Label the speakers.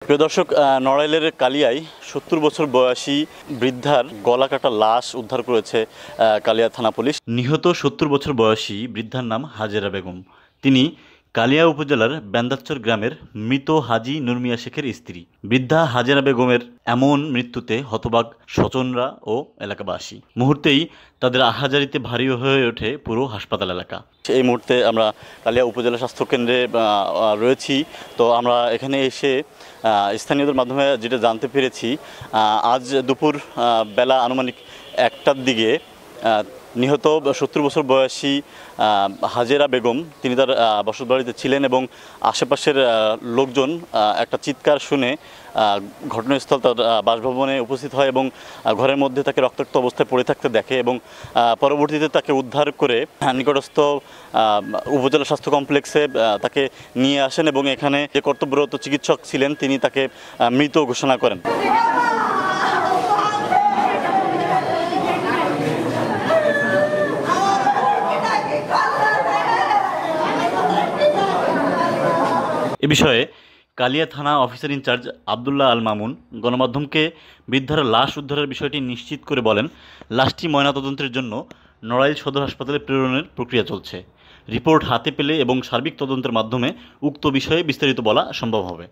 Speaker 1: প্রিয় দর্শক, নড়াইলের কালিয়ায় ৭০ বছর বয়সী বৃদ্ধার গলা কাটা লাশ উদ্ধার করেছে কালিয়া থানা পুলিশ। নিহত ৭০ বছর বয়সী বৃদ্ধার নাম হাজেরা বেগম। তিনি কালিয়া উপজেলার বেন্দাচ্চর গ্রামের মৃত হাজী নুরমিয়া শেখের স্ত্রী। বৃদ্ধা হাজেরা বেগমের এমন মৃত্যুতে হতবাক স্বজনরা ও এলাকাবাসী। মুহূর্তেই তাদের আহাজারিতে ভারী হয়ে ওঠে পুরো হাসপাতাল এলাকা। এই মুহূর্তে আমরা কালিয়া উপজেলা স্বাস্থ্য কেন্দ্রে রয়েছি। তো আমরা এখানে এসে স্থানীয়দের মাধ্যমে যেটা জানতে পেরেছি, আজ দুপুর বেলা আনুমানিক ১টার দিকে নিহত ৭০ বছর বয়সী হাজেরা বেগম তিনি তার বসতবাড়িতে ছিলেন এবং আশেপাশের লোকজন একটা চিৎকার শুনে ঘটনাস্থল তার বাসভবনে উপস্থিত হয় এবং ঘরের মধ্যে তাকে রক্তাক্ত অবস্থায় পড়ে থাকতে দেখে এবং পরবর্তীতে তাকে উদ্ধার করে নিকটস্থ উপজেলা স্বাস্থ্য কমপ্লেক্সে তাকে নিয়ে আসেন এবং এখানে যে কর্তব্যরত চিকিৎসক ছিলেন তিনি তাকে মৃত ঘোষণা করেন। এ বিষয়ে কালিয়া থানা অফিসার ইনচার্জ আবদুল্লাহ আল মামুন গণমাধ্যমকে বৃদ্ধার লাশ উদ্ধারের বিষয়টি নিশ্চিত করে বলেন, লাশটি ময়নাতদন্তের জন্য নড়াইল সদর হাসপাতালে প্রেরণের প্রক্রিয়া চলছে। রিপোর্ট হাতে পেলে এবং সার্বিক তদন্তের মাধ্যমে উক্ত বিষয়ে বিস্তারিত বলা সম্ভব হবে।